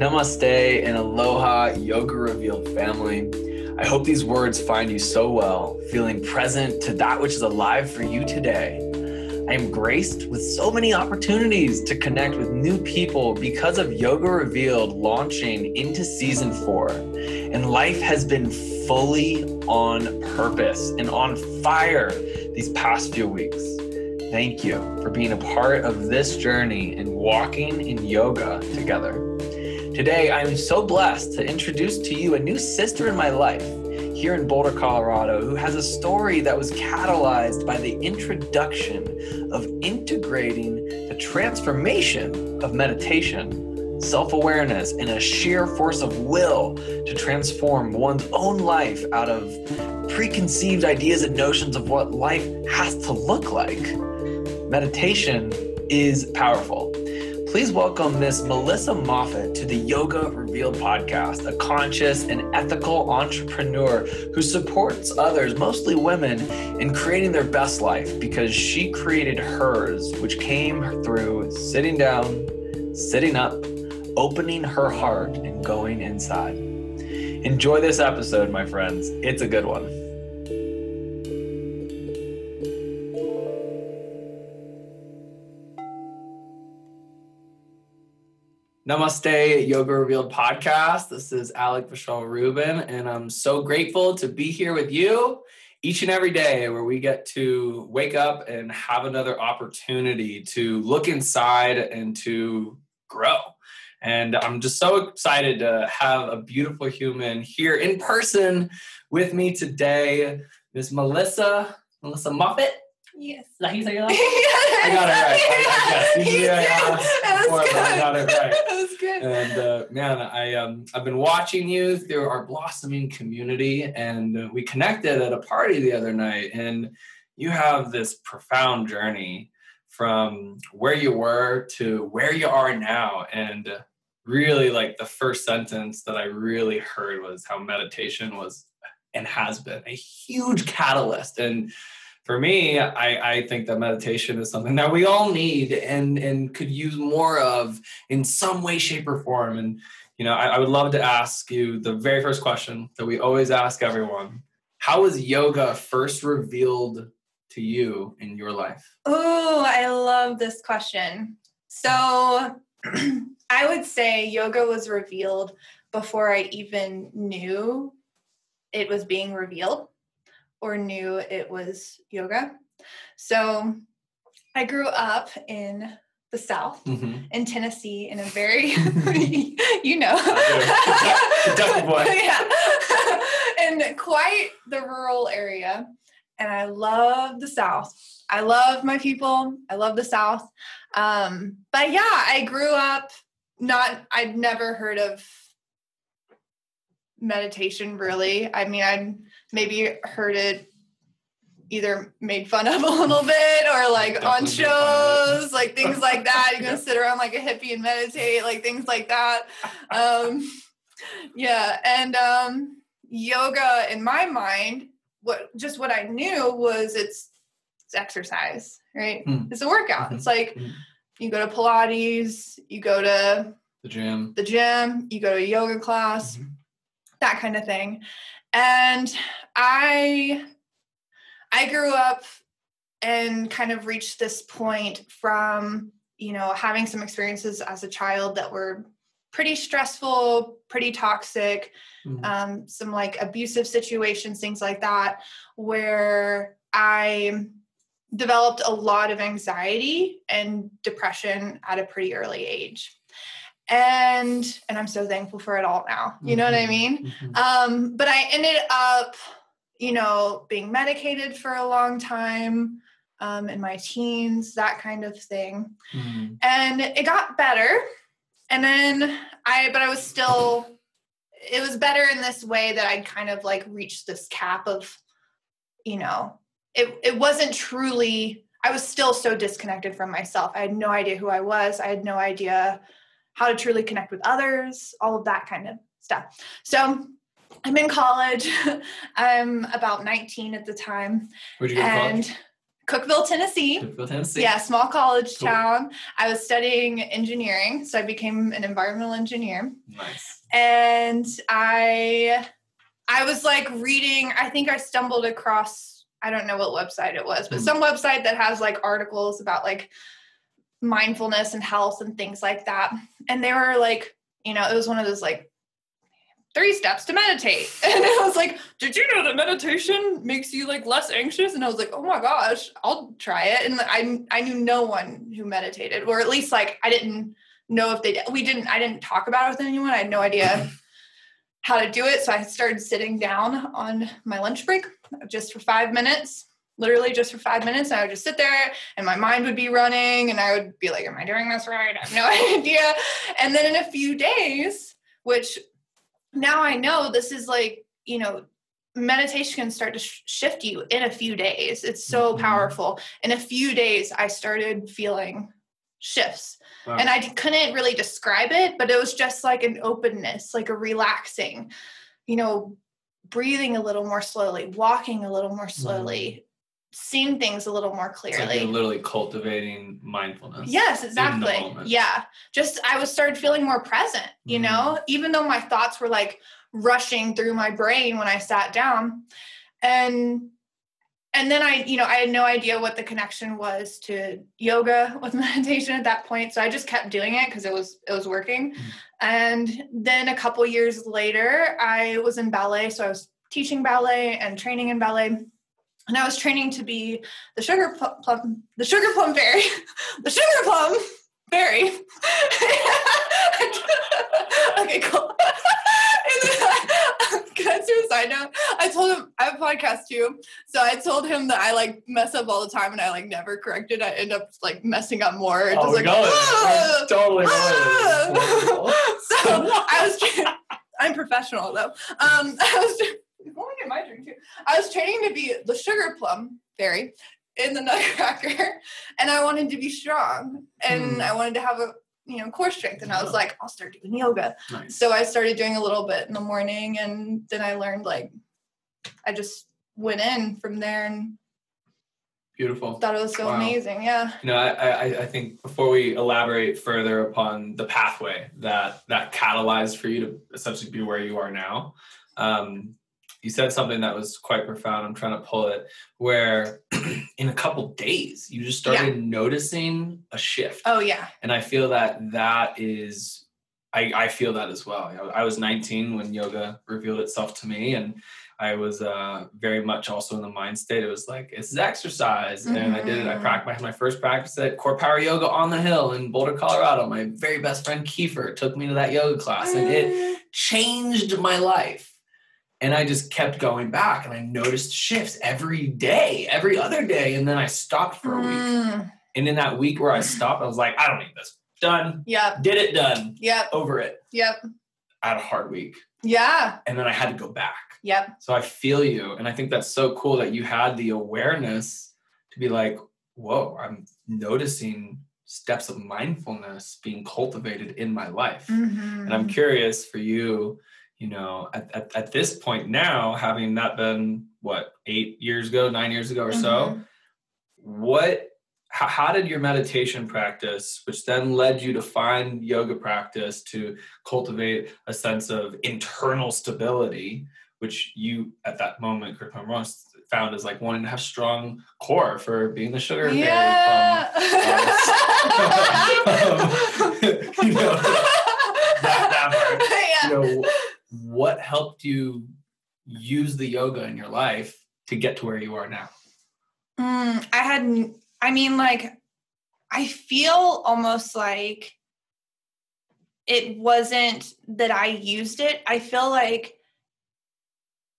Namaste and Aloha, Yoga Revealed family. I hope these words find you so well, feeling present to that which is alive for you today. I am graced with so many opportunities to connect with new people because of Yoga Revealed launching into season 4. And life has been fully on purpose and on fire these past few weeks. Thank you for being a part of this journey and walking in yoga together. Today, I'm so blessed to introduce to you a new sister in my life here in Boulder, Colorado, who has a story that was catalyzed by the introduction of integrating the transformation of meditation, self-awareness, and a sheer force of will to transform one's own life out of preconceived ideas and notions of what life has to look like. Meditation is powerful. Please welcome Miss Melissa Moffet to the Yoga Revealed podcast, a conscious and ethical entrepreneur who supports others, mostly women, in creating their best life because she created hers, which came through sitting down, sitting up, opening her heart, and going inside. Enjoy this episode, my friends. It's a good one. Namaste, Yoga Revealed podcast. This is Alec Vishal Rubin, and I'm so grateful to be here with you each and every day where we get to wake up and have another opportunity to look inside and to grow. And I'm just so excited to have a beautiful human here in person with me today, Miss Melissa Moffet. Yes. Is that how you say your last name? I got it right. Usually I asked before, but I got it right. That was good. And man, I've been watching you through our blossoming community, and we connected at a party the other night, and you have this profound journey from where you were to where you are now. And really, like, the first sentence that I really heard was how meditation was and has been a huge catalyst. And for me, I think that meditation is something that we all need and could use more of in some way, shape, or form. And, you know, I would love to ask you the very first question that we always ask everyone. How was yoga first revealed to you in your life? Oh, I love this question. So I would say yoga was revealed before I even knew it was being revealed or knew it was yoga. So I grew up in the South, in Tennessee, in a very, Kentucky boy. Yeah, in quite the rural area. And I love the South. I love my people. I love the South. But yeah, I grew up I'd never heard of meditation, really. I mean, I'd maybe heard it either made fun of a little bit or like on shows, like things like that. You're going to sit around like a hippie and meditate, like things like that. Yeah. And yoga in my mind, what I knew was it's exercise, right? It's a workout. It's like you go to Pilates, you go to the gym, you go to a yoga class, that kind of thing. And I grew up and kind of reached this point from, having some experiences as a child that were pretty stressful, pretty toxic, some like abusive situations, things like that, where I developed a lot of anxiety and depression at a pretty early age. And I'm so thankful for it all now. You know what I mean? But I ended up, being medicated for a long time, in my teens, that kind of thing. And it got better. And then it was better in this way that I'd kind of like reached this cap of, it wasn't truly, I was still so disconnected from myself. I had no idea who I was. I had no idea how to truly connect with others, all of that kind of stuff. So I'm in college. I'm about 19 at the time. Where'd you go to college? Cookeville, Tennessee. Cookeville, Tennessee. Yeah, small college town. I was studying engineering, so I became an environmental engineer. Nice. And I was like reading, I think I stumbled across, I don't know what website it was, but some website that has like articles about like mindfulness and health and things like that. And they were like, it was one of those like 3 steps to meditate. And I was like, did you know that meditation makes you like less anxious? And I was like, oh my gosh, I'll try it. And I knew no one who meditated, or at least like, I didn't know if they did. I didn't talk about it with anyone. I had no idea how to do it. So I started sitting down on my lunch break just for 5 minutes, literally just for 5 minutes. And I would just sit there and my mind would be running and I would be like, am I doing this right? I have no idea. And then in a few days, which now I know this is like, meditation can start to shift you in a few days. It's so powerful. In a few days, I started feeling shifts. Wow. And I couldn't really describe it, but it was just like an openness, like a relaxing, breathing a little more slowly, walking a little more slowly, seeing things a little more clearly. It's like you're literally cultivating mindfulness. Yes, exactly. Yeah. I started feeling more present, even though my thoughts were like rushing through my brain when I sat down. And then I had no idea what the connection was to yoga with meditation at that point. So I just kept doing it because it was working. And then a couple years later, I was in ballet. So I was teaching ballet and training in ballet. And I was training to be the sugar plum fairy, the sugar plum fairy. Okay, cool. Can I do a side note? I told him, I have a podcast too. So I told him that I like mess up all the time and I like never correct it. I end up like messing up more. Oh, just, like, totally. So I'm professional though. My drink too. I was training to be the sugar plum fairy in the Nutcracker, and I wanted to be strong, and I wanted to have a core strength, and I was like, I'll start doing yoga. Nice. So I started doing a little bit in the morning, and then I learned I just went in from there and beautiful. Thought it was so amazing. Yeah. I think before we elaborate further upon the pathway that catalyzed for you to essentially be where you are now. You said something that was quite profound. I'm trying to pull it, where in a couple days, you just started noticing a shift. Oh, yeah. And I feel that is, I feel that as well. I was 19 when yoga revealed itself to me, and I was very much also in the mind state. It was like, this is exercise. Mm-hmm. And I did it. I had my first practice at Core Power Yoga on the Hill in Boulder, Colorado. My very best friend, Kiefer, took me to that yoga class, and it changed my life. And I just kept going back, and I noticed shifts every day, every other day. And then I stopped for a week. And in that week where I stopped, I was like, I don't need this. Done. Yep. Did it. Done. Yep. Over it. Yep. I had a hard week. Yeah. And then I had to go back. Yep. So I feel you. And I think that's so cool that you had the awareness to be like, whoa, I'm noticing steps of mindfulness being cultivated in my life. Mm-hmm. And I'm curious for you, at this point now, having that been 9 years ago or so, how did your meditation practice, which then led you to find yoga practice to cultivate a sense of internal stability, which you at that moment, correct me if I'm wrong, found as like wanting to have strong core for being the sugar fairy. Yeah. That part. What helped you use the yoga in your life to get to where you are now? I feel almost like it wasn't that I used it. I feel like,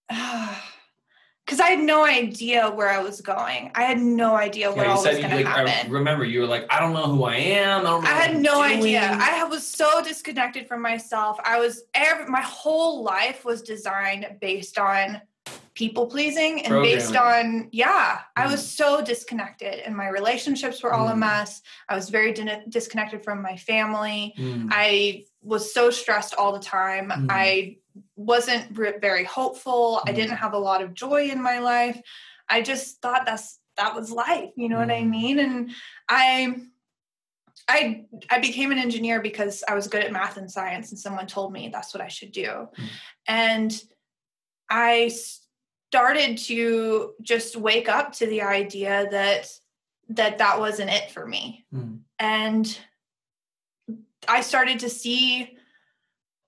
because I had no idea where I was going. I had no idea what all was going to happen. I remember you were like, I don't know who I am. I had no idea. I was so disconnected from myself. My whole life was designed based on people pleasing and based on, I was so disconnected, and my relationships were all a mess. I was very disconnected from my family. I was so stressed all the time. I wasn't very hopeful. I didn't have a lot of joy in my life. I just thought that was life. You know what I mean? And I became an engineer because I was good at math and science, and someone told me that's what I should do. And I started to just wake up to the idea that wasn't it for me. And I started to see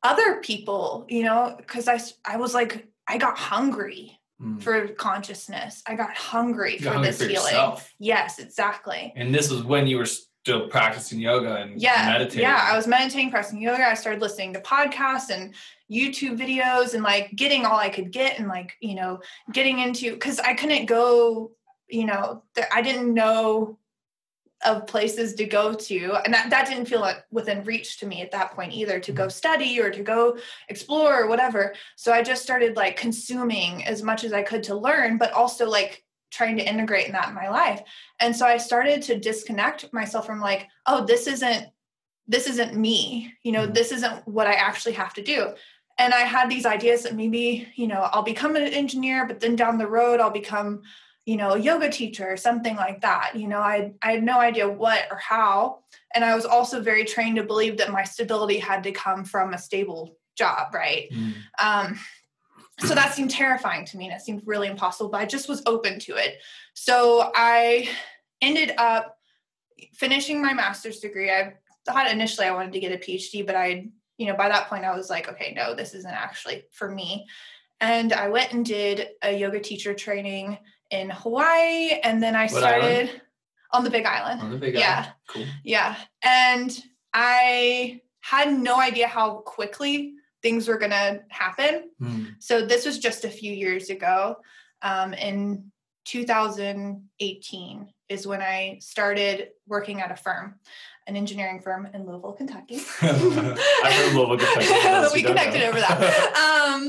other people, you know, because I was like, I got hungry for consciousness. I got hungry for this healing. Yourself. Yes, exactly. And this was when you were still practicing yoga and meditating. Yeah, I was meditating, practicing yoga. I started listening to podcasts and YouTube videos and like getting all I could get and like, you know, getting into, because I couldn't go, you know, I didn't know of places to go to. And that didn't feel like within reach to me at that point either, to go study or to go explore or whatever. So I just started like consuming as much as I could to learn, but also like trying to integrate that in my life. And so I started to disconnect myself from like, oh, this isn't me, you know, this isn't what I actually have to do. And I had these ideas that maybe, you know, I'll become an engineer, but then down the road, I'll become, you know, a yoga teacher or something like that. You know, I had no idea what or how. And I was also very trained to believe that my stability had to come from a stable job. Right. So that seemed terrifying to me and it seemed really impossible, but I just was open to it. So I ended up finishing my master's degree. I thought initially I wanted to get a PhD, but you know, by that point I was like, okay, no, this isn't actually for me. And I went and did a yoga teacher training in Hawaii. And then I started on the Big Island. On the Big Island. Cool. Yeah. And I had no idea how quickly things were going to happen. So this was just a few years ago. In 2018 is when I started working at a firm, an engineering firm in Louisville, Kentucky. I'm from Louisville, Kentucky. We connected over that.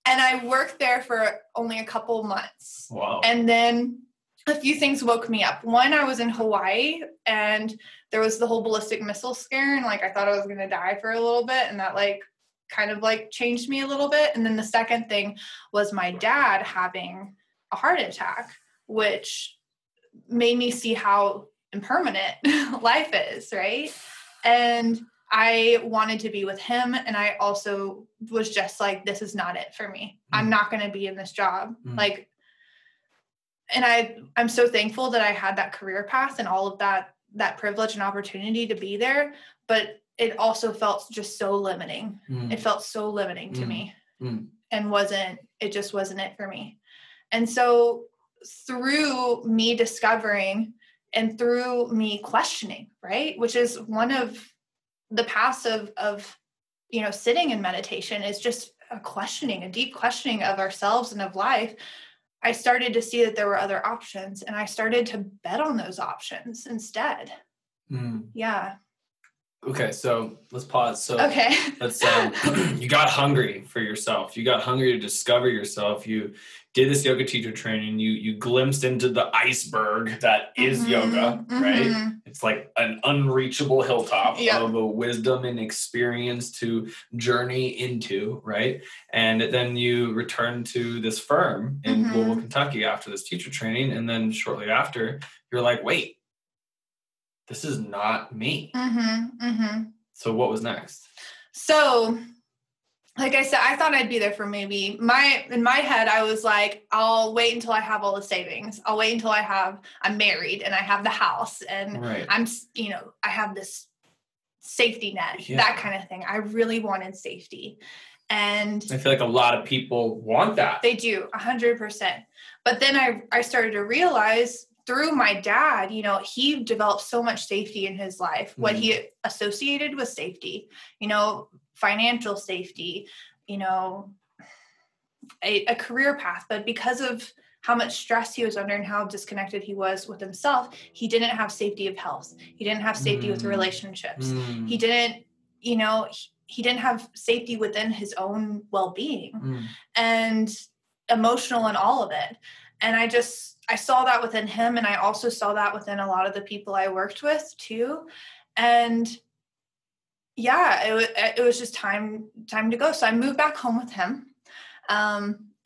And I worked there for only a couple months. Wow. And then a few things woke me up. One, I was in Hawaii and there was the whole ballistic missile scare. And like, I thought I was going to die for a little bit. And that like kind of like changed me a little bit. And then the second thing was my dad having a heart attack, which made me see how impermanent life is. Right. And I wanted to be with him. And I also was just like, this is not it for me. I'm not going to be in this job. Like, and I'm so thankful that I had that career path and all of that privilege and opportunity to be there. But it also felt just so limiting. It felt so limiting to me and it just wasn't it for me. And so through me discovering and through me questioning, right, which is one of the paths of, you know, sitting in meditation is just a deep questioning of ourselves and of life. I started to see that there were other options and I started to bet on those options instead. Yeah. Okay. So let's pause. So okay. Let's, you got hungry for yourself. You got hungry to discover yourself. You did this yoga teacher training. You glimpsed into the iceberg that is yoga, right? It's like an unreachable hilltop of a wisdom and experience to journey into, right? And then you returned to this firm in Louisville, Kentucky after this teacher training. And then shortly after, you're like, wait, this is not me. So what was next? So like I said, I thought I'd be there for maybe in my head, I was like, I'll wait until I have all the savings. I'll wait until I'm married and I have the house and I'm, you know, I have this safety net, that kind of thing. I really wanted safety. And I feel like a lot of people want that. They do 100%. But then I started to realize through my dad, you know, he developed so much safety in his life, what he associated with safety, you know, financial safety, you know, a career path. But because of how much stress he was under and how disconnected he was with himself, he didn't have safety of health. He didn't have safety with relationships. He didn't, you know, he didn't have safety within his own well-being and emotional and all of it. And I saw that within him. And I also saw that within a lot of the people I worked with too. And yeah, it was just time to go. So I moved back home with him.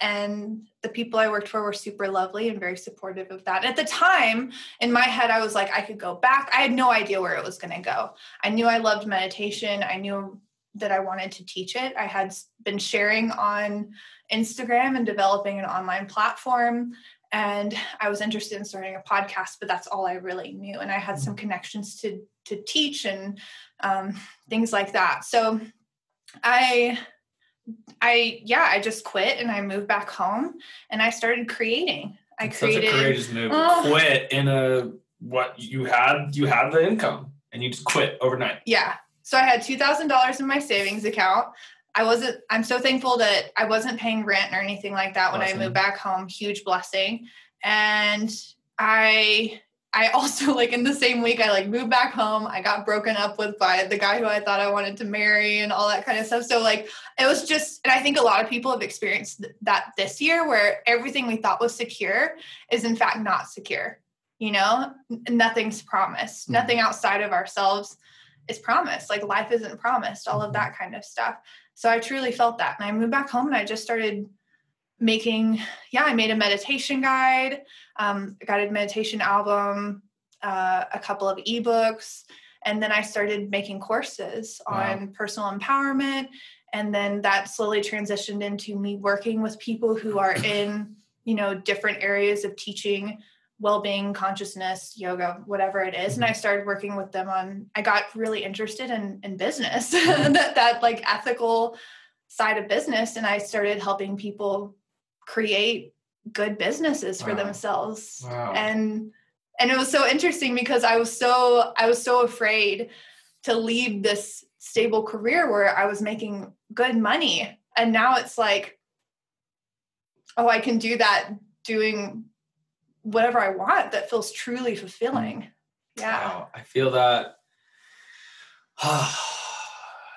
And the people I worked for were super lovely and very supportive of that. At the time, in my head, I was like, I could go back. I had no idea where it was going to go. I knew I loved meditation. I knew that I wanted to teach it. I had been sharing on Instagram and developing an online platform. And I was interested in starting a podcast, but that's all I really knew. And I had some connections to teach and things like that. So I just quit and I moved back home and I started creating. Such a courageous move. Quit in what you had the income and you just quit overnight. Yeah. So I had $2,000 in my savings account. I'm so thankful that I wasn't paying rent or anything like that when I moved back home. Huge blessing. And I also, like, in the same week, I like moved back home. I got broken up with by the guy who I thought I wanted to marry and all that kind of stuff. So like, it was just, and I think a lot of people have experienced that this year, where everything we thought was secure is in fact not secure. You know, nothing's promised. Nothing outside of ourselves is promised. Like, life isn't promised, all of that kind of stuff. So I truly felt that. And I moved back home and I just started I made a meditation guide, a guided meditation album, a couple of ebooks. And then I started making courses on personal empowerment. And then that slowly transitioned into me working with people who are in, you know, different areas of teaching well-being, consciousness, yoga, whatever it is. And I started working with them I got really interested in business, that like ethical side of business. And I started helping people create good businesses for themselves. And it was so interesting because I was so afraid to leave this stable career where I was making good money. And now it's like, oh, I can do that doing whatever I want that feels truly fulfilling. Yeah. Wow. I feel that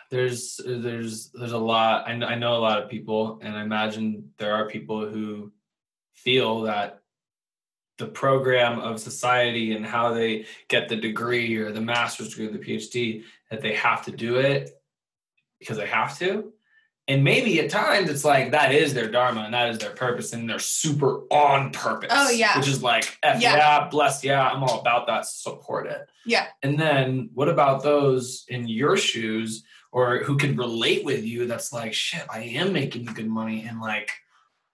there's a lot. I know a lot of people, and I imagine there are people who feel that the program of society and how they get the degree or the master's degree or the PhD, that they have to do it because they have to. And maybe at times it's like that is their dharma and that is their purpose, and they're super on purpose. Oh yeah. Which is like, bless, I'm all about that, support it. Yeah. And then what about those in your shoes or who can relate with you that's like, shit, I am making good money and like,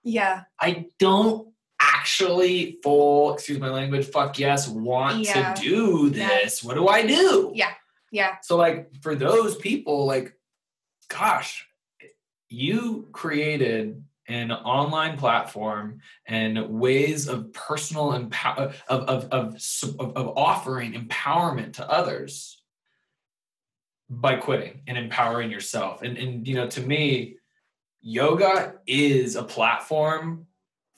I don't actually excuse my language, fuck yes, want to do this. What do I do? Yeah. Yeah. So like for those people, like, gosh, you created an online platform and ways of personal of offering empowerment to others by quitting and empowering yourself. And you know, to me, yoga is a platform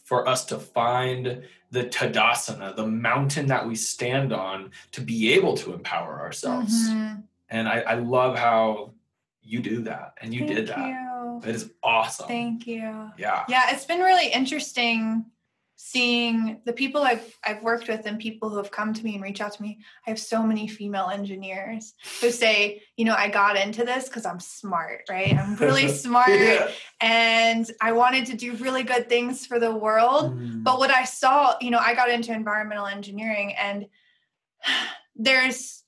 for us to find the Tadasana, the mountain that we stand on, to be able to empower ourselves. And I love how you do that, and you did that. It is awesome. Thank you. Yeah. Yeah, it's been really interesting seeing the people I've worked with and people who have come to me and reach out to me. I have so many female engineers who say, you know, I got into this because I'm smart, right? I'm really smart and I wanted to do really good things for the world. But what I saw, you know, I got into environmental engineering, and there's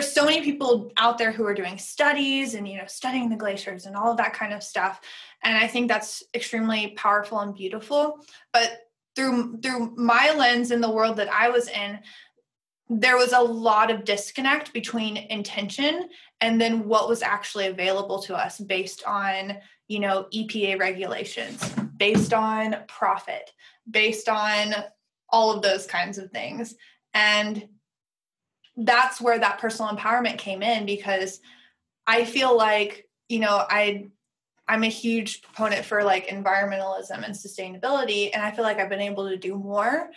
so many people out there who are doing studies and, you know, studying the glaciers and all of that kind of stuff. And I think that's extremely powerful and beautiful. But through my lens in the world that I was in, there was a lot of disconnect between intention and then what was actually available to us based on, you know, EPA regulations, based on profit, based on all of those kinds of things. And that's where that personal empowerment came in, because I feel like, you know, I'm a huge proponent for like environmentalism and sustainability. And I feel like I've been able to do more,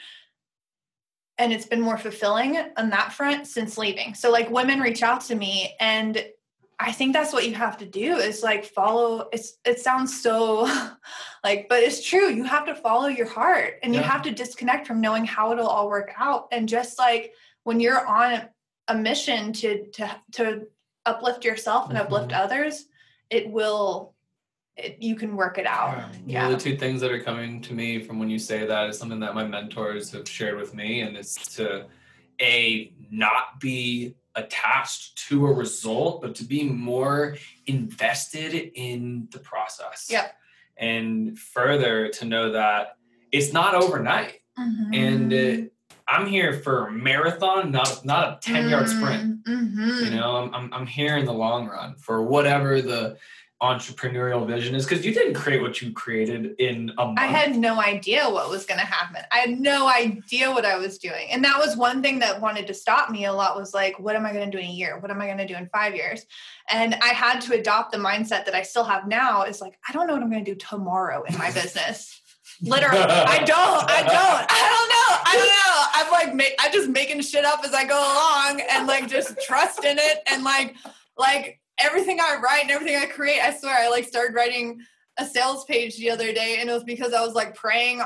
and it's been more fulfilling on that front since leaving. So like women reach out to me, and I think that's what you have to do is like follow. It sounds so like, but it's true. You have to follow your heart, and you have to disconnect from knowing how it'll all work out. And just like when you're on a mission to uplift yourself and uplift others, it will you can work it out. Yeah. The two things that are coming to me from when you say that is something that my mentors have shared with me, and it's to not be attached to a result, but to be more invested in the process. Yeah. And further to know that it's not overnight. And I'm here for a marathon, not a 10-yard sprint. You know, I'm here in the long run for whatever the entrepreneurial vision is, because you didn't create what you created in a month. I had no idea what was going to happen. I had no idea what I was doing. And that was one thing that wanted to stop me a lot, was like, what am I going to do in a year? What am I going to do in 5 years? And I had to adopt the mindset that I still have now, is like, I don't know what I'm going to do tomorrow in my business. Literally. I don't know. I'm like, I'm just making shit up as I go along, and like, just trust in it. And like everything I write and everything I create, I swear I like started writing a sales page the other day, and it was because I was like praying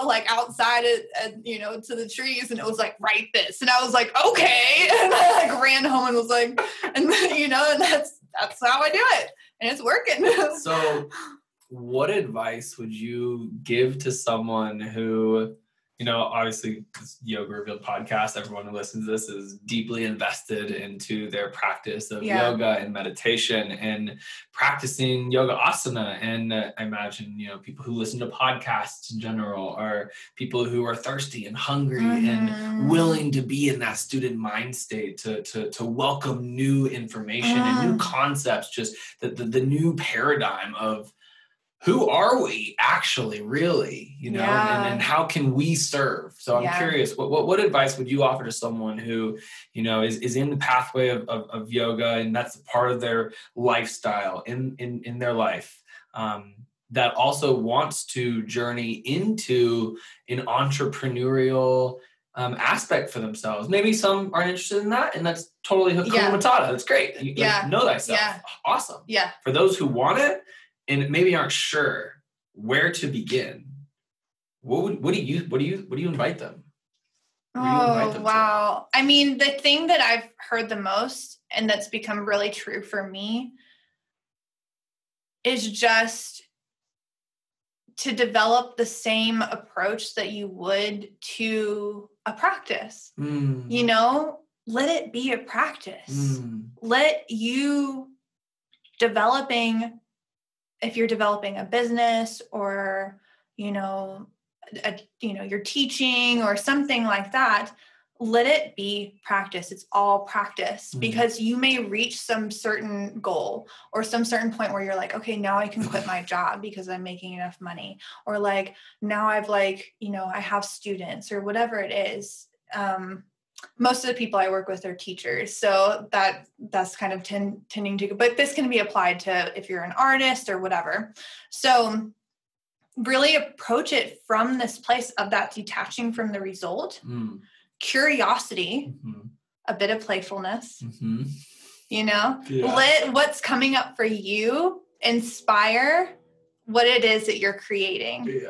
like outside at you know, to the trees, and it was like, write this. And I was like, okay. And I like ran home and was like, and you know, and that's how I do it. And it's working. So what advice would you give to someone who, you know, obviously this Yoga Revealed podcast, everyone who listens to this is deeply invested into their practice of yoga and meditation and practicing yoga asana. And I imagine, you know, people who listen to podcasts in general are people who are thirsty and hungry and willing to be in that student mind state to welcome new information and new concepts, just the new paradigm of who are we actually really, you know, and how can we serve? So I'm curious, what advice would you offer to someone who, you know, is in the pathway of yoga, and that's part of their lifestyle in their life, that also wants to journey into an entrepreneurial aspect for themselves? Maybe some aren't interested in that, and that's totally Hakuna Matata. That's great. You know thyself. Awesome. Yeah. For those who want it, and maybe aren't sure where to begin, what do you invite them? Wow. I mean, the thing that I've heard the most, and that's become really true for me, is just to develop the same approach that you would to a practice. You know, let it be a practice. Let you if you're developing a business, or, you know, you're teaching or something like that, let it be practice. It's all practice, because you may reach some certain goal or some certain point where you're like, okay, now I can quit my job because I'm making enough money. Or like, now I've like, you know, I have students or whatever it is. Most of the people I work with are teachers. So that's kind of tending to, but this can be applied to if you're an artist or whatever. So really approach it from this place of that detaching from the result, curiosity, a bit of playfulness, you know, let what's coming up for you inspire what it is that you're creating.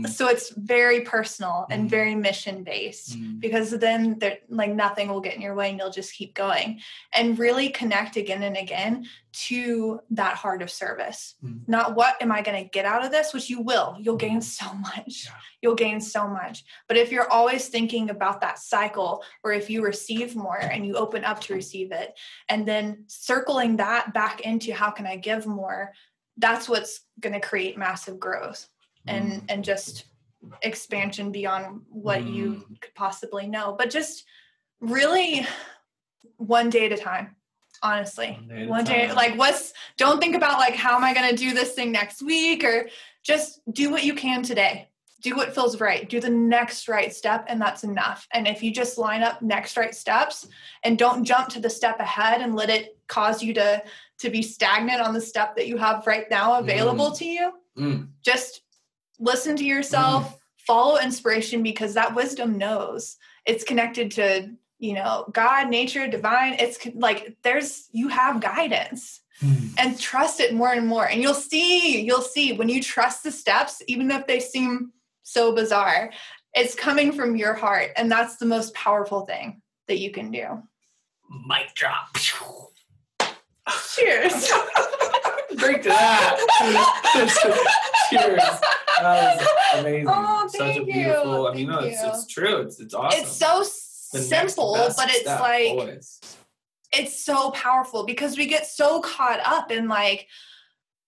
So it's very personal and very mission based, because then like nothing will get in your way, and you'll just keep going and really connect again and again to that heart of service. Not what am I going to get out of this, which you'll gain so much. You'll gain so much. But if you're always thinking about that cycle, or if you receive more and you open up to receive it, and then circling that back into how can I give more, that's what's going to create massive growth. And just expansion beyond what you could possibly know. But just really one day at a time, honestly. One day, like don't think about like, how am I going to do this thing next week? Or just do what you can today. Do what feels right. Do the next right step, and that's enough. And if you just line up next right steps and don't jump to the step ahead and let it cause you to be stagnant on the step that you have right now available to you, just listen to yourself, follow inspiration, because that wisdom knows. It's connected to, you know, God, nature, divine. It's like you have guidance, and trust it more and more. And you'll see when you trust the steps, even if they seem so bizarre, it's coming from your heart. And that's the most powerful thing that you can do. Mic drop. Cheers. Drink to that. Cheers. That was amazing. Oh, Such a thank beautiful. you. I mean, no, Thank it's true. It's awesome. It's so The simple, next best but it's step, like always. it's so powerful because we get so caught up in like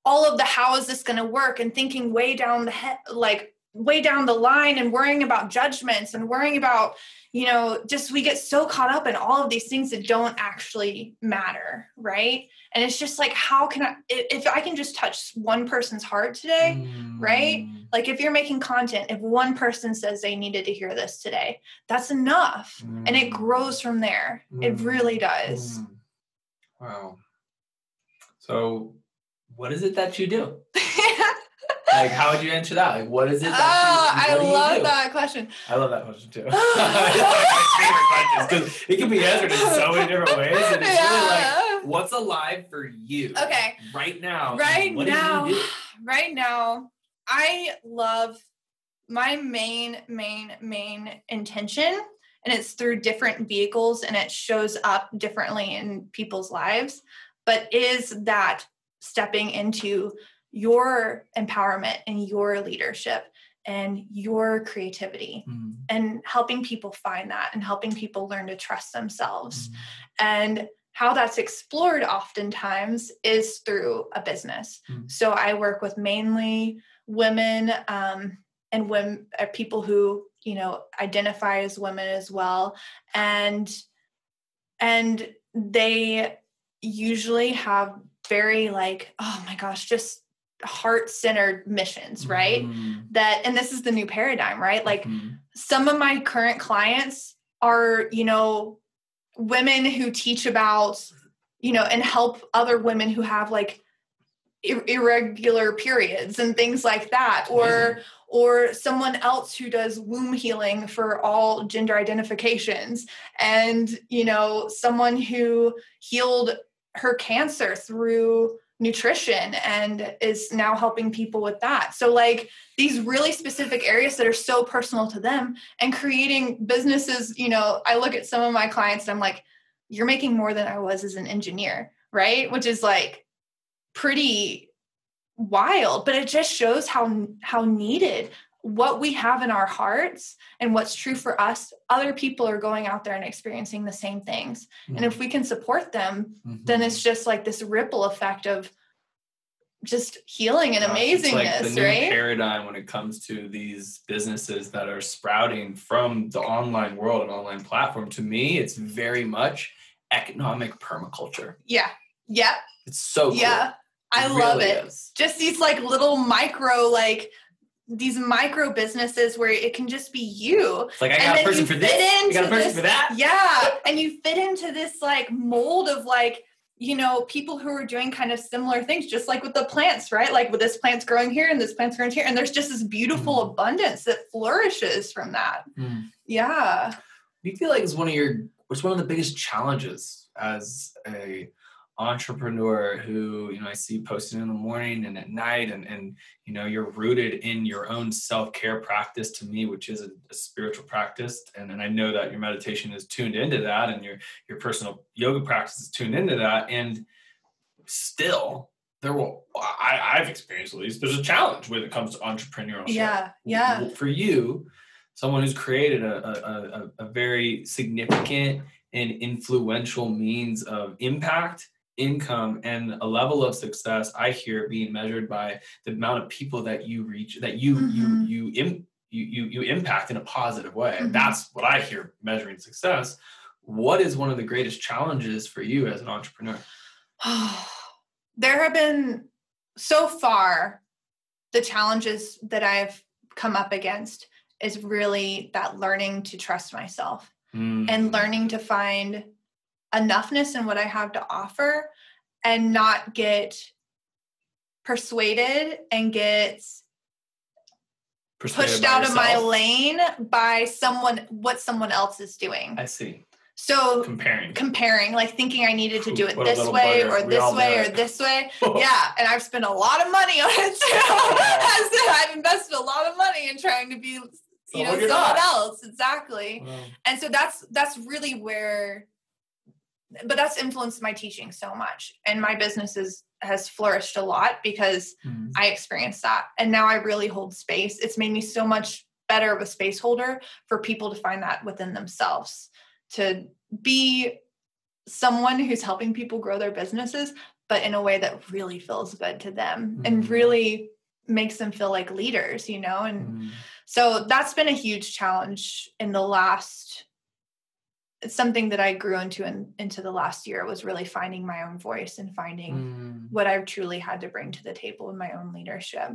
all of the how is this going to work and thinking way down the head, like way down the line and worrying about judgments and worrying about, you know, just we get so caught up in all of these things that don't actually matter. Right. And it's just like, how can I, if I can just touch one person's heart today, right? Like if you're making content, if one person says they needed to hear this today, that's enough. And it grows from there. It really does. Wow. So what is it that you do? Like, how would you answer that? Like, what is it that I love that question. I love that question too. It's like my favorite questions because it can be answered in so many different ways. And it's really like, what's alive for you? Okay. Right now. Right now. Do you do? Right now, I love my main intention, and it's through different vehicles and it shows up differently in people's lives, but is that stepping into your empowerment and your leadership and your creativity and helping people find that and helping people learn to trust themselves. And how that's explored oftentimes is through a business. So I work with mainly women and women, people who, you know, identify as women as well. And they usually have very like, oh my gosh, just heart-centered missions, right? That, and this is the new paradigm, right? Like some of my current clients are, you know, women who teach about, you know, and help other women who have like irregular periods and things like that, or someone else who does womb healing for all gender identifications, and, you know, someone who healed her cancer through nutrition and is now helping people with that. So like these really specific areas that are so personal to them, and creating businesses, you know, I look at some of my clients and I'm like, you're making more than I was as an engineer, right? Which is like pretty wild, but it just shows how needed what we have in our hearts and what's true for us. Other people are going out there and experiencing the same things. And if we can support them, then it's just like this ripple effect of just healing and amazingness, it's like the new right? paradigm when it comes to these businesses that are sprouting from the online world and online platform. To me, it's very much economic permaculture. Yeah. Yep. It's so cool. Yeah. I love it. Just these like little micro, like these micro businesses where it can just be you. It's like, I got a person for this. I got a person for that. Yeah. And you fit into this like mold of like, you know, people who are doing kind of similar things, just like with the plants, right? Like with this plant's growing here and this plant's growing here. And there's just this beautiful abundance that flourishes from that. Yeah. Do you feel like it's one of the biggest challenges as a entrepreneur who, you know, I see posting in the morning and at night, and you know, you're rooted in your own self-care practice, to me, which is a spiritual practice, and I know that your meditation is tuned into that, and your personal yoga practice is tuned into that, and still I've experienced, at least, there's a challenge when it comes to entrepreneurship. Yeah. For you, someone who's created a very significant and influential means of impact, income, and a level of success, I hear being measured by the amount of people that you reach, that you impact in a positive way. That's what I hear measuring success. What is one of the greatest challenges for you as an entrepreneur? There have been, so far, the challenges that I've come up against is really that learning to trust myself and learning to find enoughness in what I have to offer and not get persuaded and get pushed out of my lane by what someone else is doing. I see. So comparing, like thinking I needed to do it this way or this way or this way. Yeah. And I've spent a lot of money on it too. I've invested a lot of money in trying to be, you know, someone else. Exactly. Wow. And so that's really where, but that's influenced my teaching so much. And my business is has flourished a lot because I experienced that. And now I really hold space. It's made me so much better of a space holder for people to find that within themselves, to be someone who's helping people grow their businesses, but in a way that really feels good to them and really makes them feel like leaders, you know? And so that's been a huge challenge in the last, it's something that I grew into the last year, was really finding my own voice and finding what I truly had to bring to the table in my own leadership.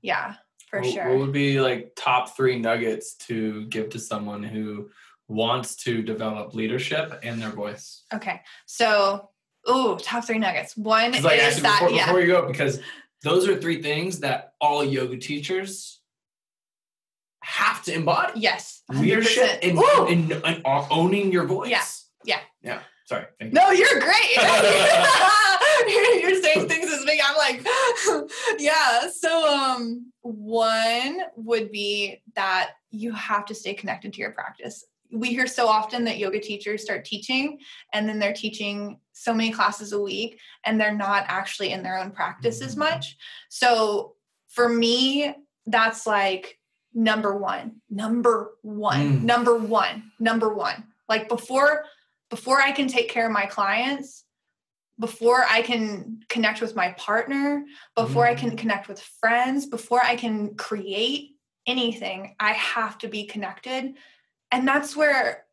Yeah, for sure. What would be like top 3 nuggets to give to someone who wants to develop leadership and their voice? Okay. So, top 3 nuggets. One is like, actually, that, before you go, because those are 3 things that all yoga teachers have to embody. Yes. 100%. Leadership and owning your voice. Yeah. Sorry. Thank you. No, you're great. You're saying things as big. I'm like, yeah. So, one would be that you have to stay connected to your practice. We hear so often that yoga teachers start teaching and then they're teaching so many classes a week and they're not actually in their own practice as much. So for me, that's like number one. Like before I can take care of my clients, before I can connect with my partner, before I can connect with friends, before I can create anything, I have to be connected. And that's where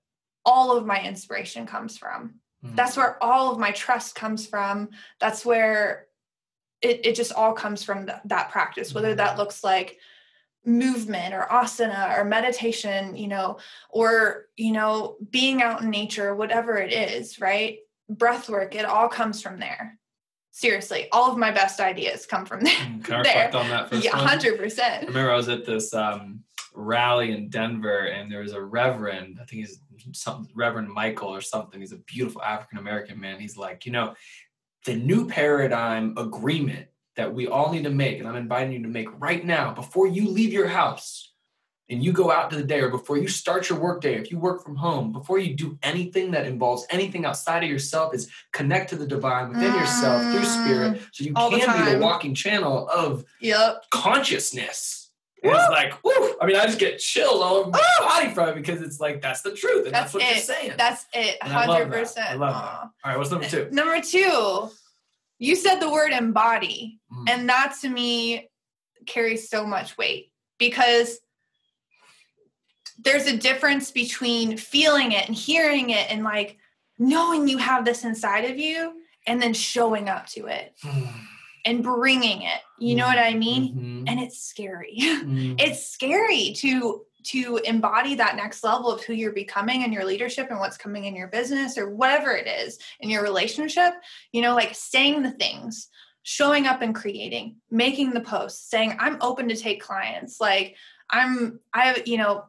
all of my inspiration comes from. That's where all of my trust comes from. That's where it just all comes from that practice, whether that looks like movement or asana or meditation, you know, or, you know, being out in nature, whatever it is, right? Breath work, it all comes from there. Seriously, all of my best ideas come from there. Can I reflect on that for a second? 100%. I remember I was at this rally in Denver, and there was a reverend, I think he's Reverend Michael or something. He's a beautiful African-American man. He's like, you know, the new paradigm agreement that we all need to make, and I'm inviting you to make right now, before you leave your house and you go out to the day, or before you start your work day, if you work from home, before you do anything that involves anything outside of yourself, is connect to the divine within yourself through spirit, so you can be the walking channel of consciousness. And it's like, woo! I mean, I just get chills all over my body from it, because it's like, that's the truth. And that's what you're saying. That's it. 100%. I love that. All right, what's number 2? Number 2, you said the word embody. And that to me carries so much weight, because there's a difference between feeling it and hearing it and like knowing you have this inside of you and then showing up to it. And bringing it, you know what I mean? And it's scary. It's scary to embody that next level of who you're becoming in your leadership and what's coming in your business or whatever it is in your relationship, you know, like saying the things, showing up and creating, making the posts, saying, I'm open to take clients. Like you know,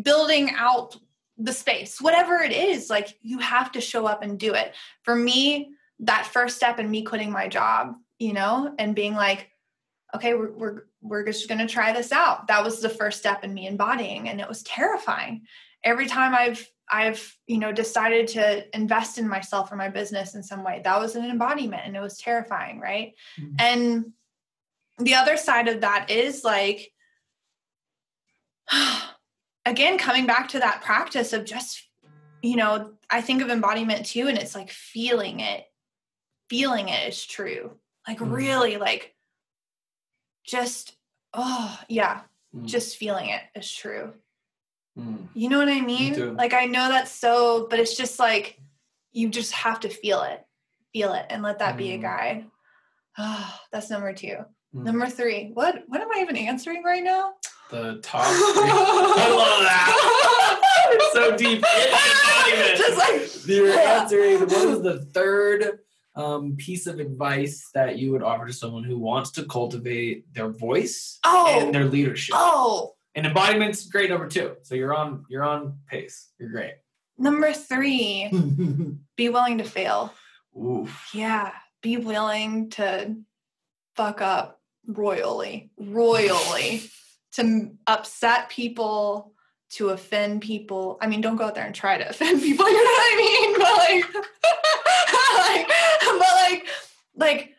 building out the space, whatever it is, like you have to show up and do it. For me, that first step in me quitting my job, you know, and being like, okay, we're just going to try this out. That was the first step in me embodying. And it was terrifying. Every time I've, you know, decided to invest in myself or my business in some way, that was an embodiment, and it was terrifying. Right. And the other side of that is like, again, coming back to that practice of just, you know, I think of embodiment too. And it's like feeling it is true. Like really like just, just feeling it is true. You know what I mean? Like, I know that's so, but it's just like, you just have to feel it and let that be a guide. That's number 2. Number 3, what am I even answering right now? The top 3. I love that. It's so deep. Just like, you're answering, what is the 3rd piece of advice that you would offer to someone who wants to cultivate their voice and their leadership? And embodiment's great, number 2. So you're on pace. You're great. Number 3, be willing to fail. Oof. Yeah. Be willing to fuck up royally, to upset people, to offend people. I mean, don't go out there and try to offend people, you know what I mean? But like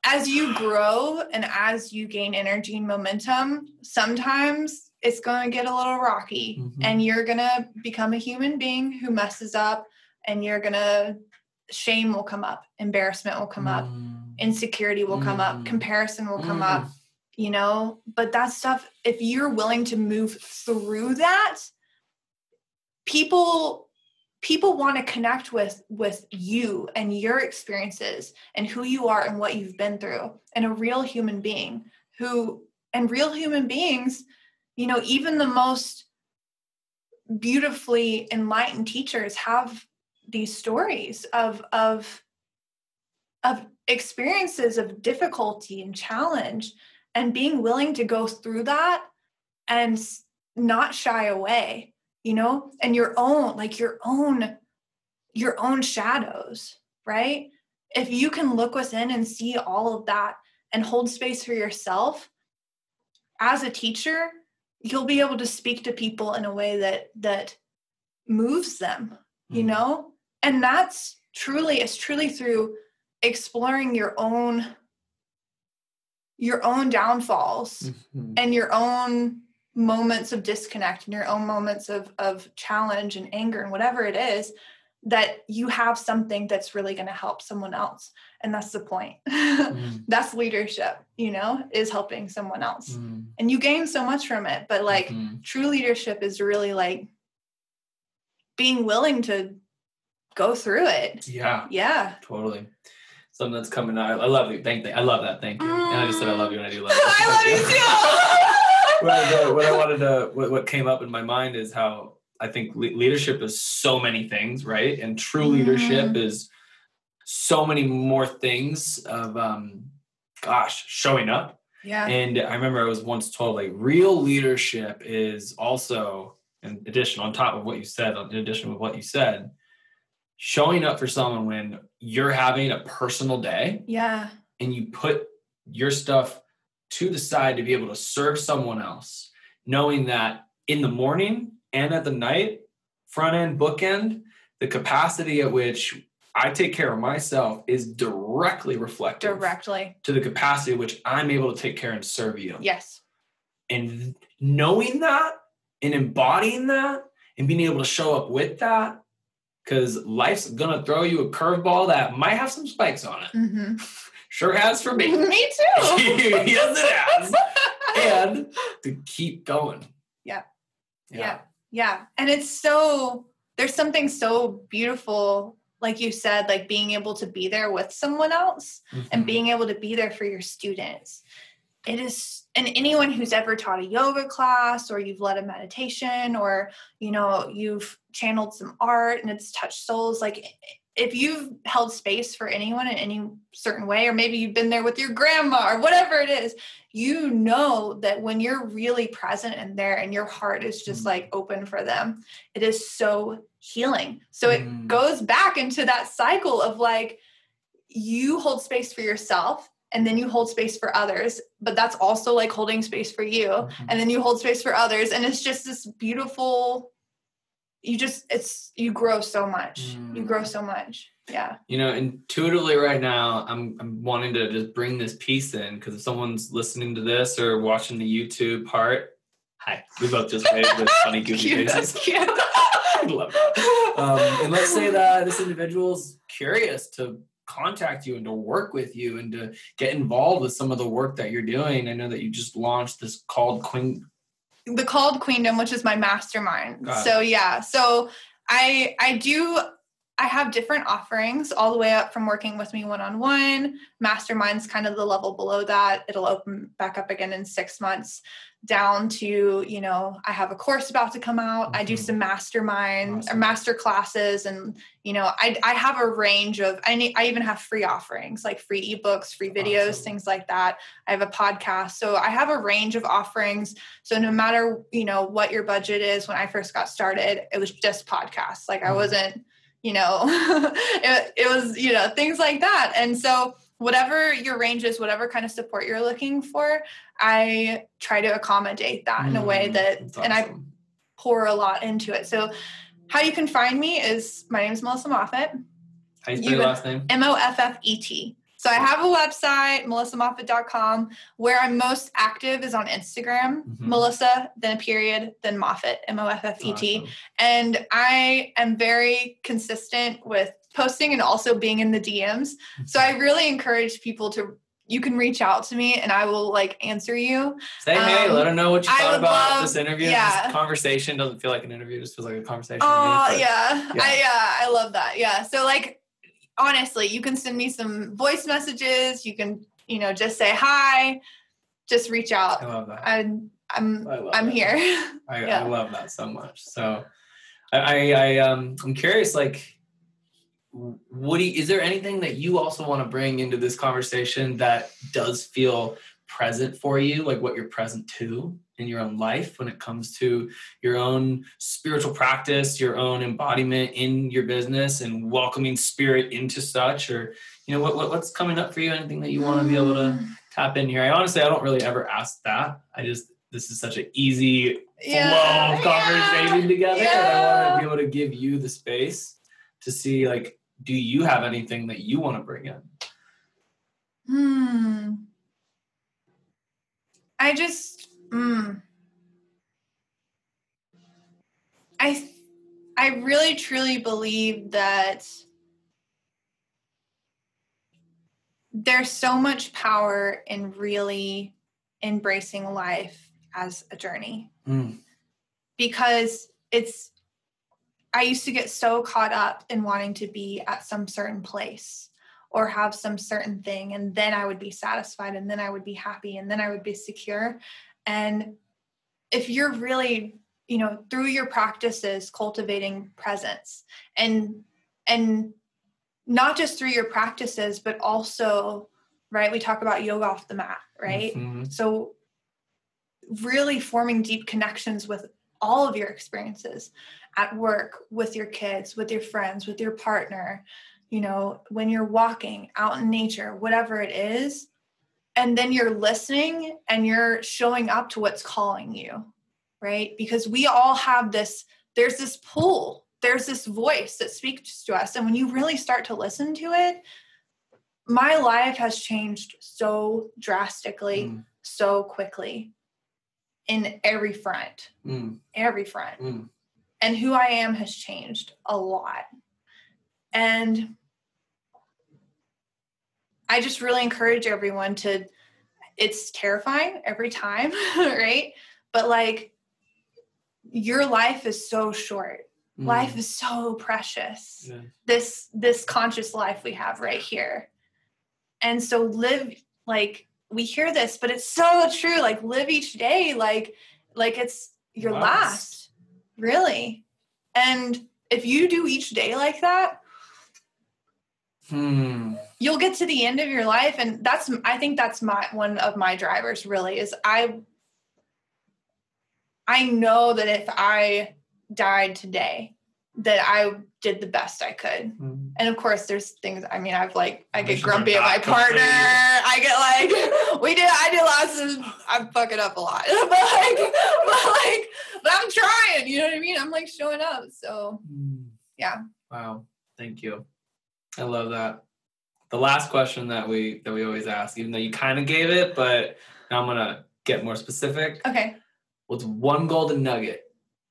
as you grow and as you gain energy and momentum, sometimes it's going to get a little rocky, and you're going to become a human being who messes up, and shame will come up, embarrassment will come up, insecurity will come up, comparison will come up, but that stuff, if you're willing to move through that, people want to connect with you and your experiences and who you are and what you've been through, and a real human being real human beings, even the most beautifully enlightened teachers have these stories of experiences of difficulty and challenge, and being willing to go through that and not shy away, and your own shadows, right? If you can look within and see all of that and hold space for yourself as a teacher, you'll be able to speak to people in a way that moves them, and it's truly through exploring your own downfalls and your own moments of disconnect and your own moments of challenge and anger and whatever it is, that you have something that's really going to help someone else. And that's the point. That's leadership, is helping someone else. And you gain so much from it. But true leadership is really being willing to go through it. Yeah. Totally. Something that's coming out. I love you. I love that. Thank you. And I just said I love you, and I do love you. I love you too. What came up in my mind is how I think leadership is so many things, right? And true leadership is so many more things of, showing up. Yeah. And I remember I was once told, real leadership is also, in addition with what you said, showing up for someone when you're having a personal day. Yeah. And you put your stuff to the side to be able to serve someone else, knowing that in the morning and at the night, front end, bookend, the capacity at which I take care of myself is directly reflective to the capacity at which I'm able to take care and serve you. Yes. And knowing that and embodying that and being able to show up with that, because life's going to throw you a curveball that might have some spikes on it. Sure has for me. Me too. Yes, it has. And to keep going. Yeah. And there's something so beautiful, like you said, being able to be there with someone else and being able to be there for your students. It is, and anyone who's ever taught a yoga class, or you've led a meditation, or, you've channeled some art and it's touched souls. If you've held space for anyone in any certain way, or maybe you've been there with your grandma or whatever it is, that when you're really present and there and your heart is just open for them, it is so healing. So it goes back into that cycle of you hold space for yourself, and then you hold space for others, but that's also holding space for you. And then you hold space for others. And it's just this beautiful, you grow so much. You grow so much. Yeah. Intuitively right now, I'm wanting to just bring this piece in, because if someone's listening to this or watching the YouTube part, hi, we both just made with funny goofy faces. That's cute. I love that. And let's say that this individual's curious to contact you and to work with you and to get involved with some of the work that you're doing. I know that you just launched this called Queendom, which is my mastermind. So I have different offerings all the way up from working with me one-on-one. Mastermind's kind of the level below that. It'll open back up again in 6 months, down to, I have a course about to come out. I do some mastermind or master classes. And, I have a range of, I even have free offerings, free ebooks, free videos, things like that. I have a podcast. So I have a range of offerings. So no matter, what your budget is, when I first got started, it was just podcasts. I wasn't, it was, things like that. And so whatever your range is, whatever kind of support you're looking for, I try to accommodate that in a way that, and I pour a lot into it. So how you can find me is, my name is Melissa Moffet. How do you spell your last name? Moffet. So I have a website, melissamoffet.com. Where I'm most active is on Instagram, Melissa, then a period, then Moffet, Moffet. Awesome. And I am very consistent with posting and also being in the DMs. So I really encourage people you can reach out to me and I will answer you. Say hey, let them know what you thought about this interview. Yeah. This conversation doesn't feel like an interview, it just feels like a conversation. Oh, yeah. I love that. Yeah. So honestly, you can send me some voice messages. You can, just say hi, just reach out. I love that. I'm here. I love that so much. So I'm curious, Woody, is there anything that you also want to bring into this conversation that does feel present for you, like what you're present to in your own life when it comes to your own spiritual practice, your own embodiment in your business and welcoming spirit into such, or, what's coming up for you? Anything that you want to be able to tap in here? I don't really ever ask that. This is such an easy flow of conversation together. And I want to be able to give you the space to see, do you have anything that you want to bring in? I really truly believe that there's so much power in really embracing life as a journey. Because I used to get so caught up in wanting to be at some certain place or have some certain thing, and then I would be satisfied, and then I would be happy, and then I would be secure. And if you're really, through your practices, cultivating presence and not just through your practices, but also, right, we talk about yoga off the mat, right? So really forming deep connections with all of your experiences at work, with your kids, with your friends, with your partner, when you're walking out in nature, whatever it is. And then you're listening and you're showing up to what's calling you, right? Because we all have there's this pull, there's this voice that speaks to us. And when you really start to listen to it, my life has changed so drastically, so quickly in every front. And who I am has changed a lot. And I just really encourage everyone it's terrifying every time, right? But your life is so short. Life is so precious. Yeah. This conscious life we have right here. And so live, we hear this, but it's so true. Live each day like it's your last, really. And if you do each day like that, you'll get to the end of your life. And I think that's one of my drivers really is I know that if I died today, that I did the best I could. And of course there's things, I get grumpy at my partner. I get I did lots of, I'm fucking up a lot, but I'm trying, you know what I mean? I'm showing up. So yeah. Wow. Thank you. I love that. The last question that we always ask, even though you kind of gave it, but now I'm going to get more specific. Okay. What's one golden nugget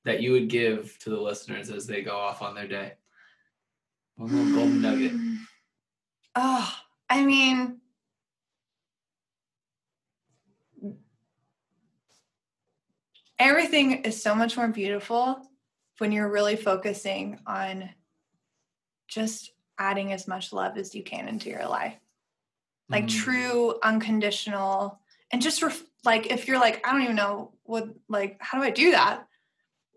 that you would give to the listeners as they go off on their day? One little golden nugget. Oh, everything is so much more beautiful when you're really focusing on just adding as much love as you can into your life. True, unconditional, and just if you're I don't even know what, how do I do that?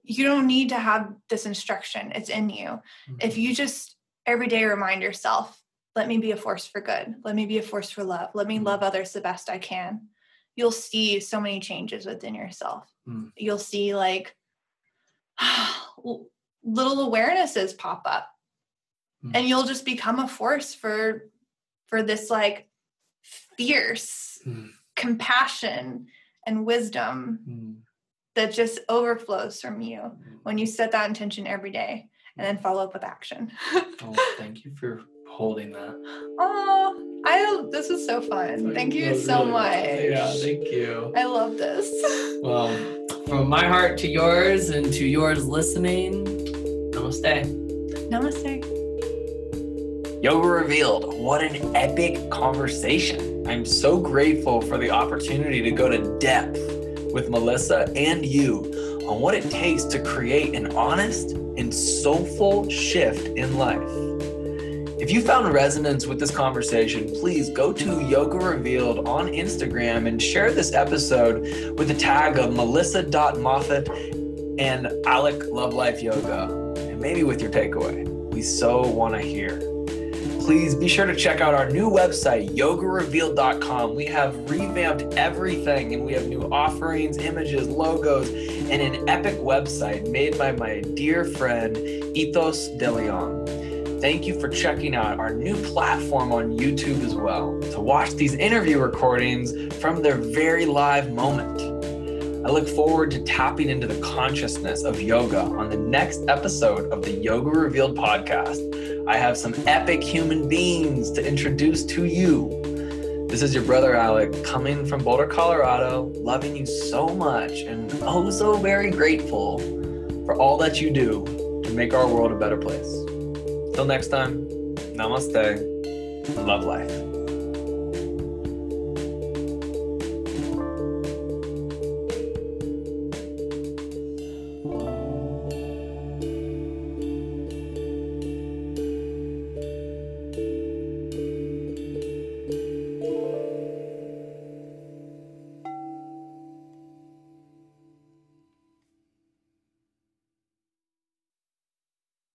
You don't need to have this instruction. It's in you. If you just every day remind yourself, let me be a force for good. Let me be a force for love. Let me love others the best I can. You'll see so many changes within yourself. You'll see little awarenesses pop up. And you'll just become a force for this fierce compassion and wisdom that just overflows from you when you set that intention every day and then follow up with action. Thank you for holding that. Oh, this is so fun. Thank you so much. Yeah, thank you. I love this. Well, from my heart to yours and to yours listening, namaste. Namaste. Yoga Revealed. What an epic conversation. I'm so grateful for the opportunity to go to depth with Melissa and you on what it takes to create an honest and soulful shift in life. If you found resonance with this conversation, please go to Yoga Revealed on Instagram and share this episode with the tag of melissa.moffet and Alec Love Life Yoga, and maybe with your takeaway. We so want to hear. Please be sure to check out our new website, yogarevealed.com. We have revamped everything, and we have new offerings, images, logos, and an epic website made by my dear friend, Ethos De Leon. Thank you for checking out our new platform on YouTube as well, to watch these interview recordings from their very live moment. I look forward to tapping into the consciousness of yoga on the next episode of the Yoga Revealed podcast. I have some epic human beings to introduce to you. This is your brother Alec, coming from Boulder, Colorado, loving you so much and oh so very grateful for all that you do to make our world a better place. Till next time, namaste, love life.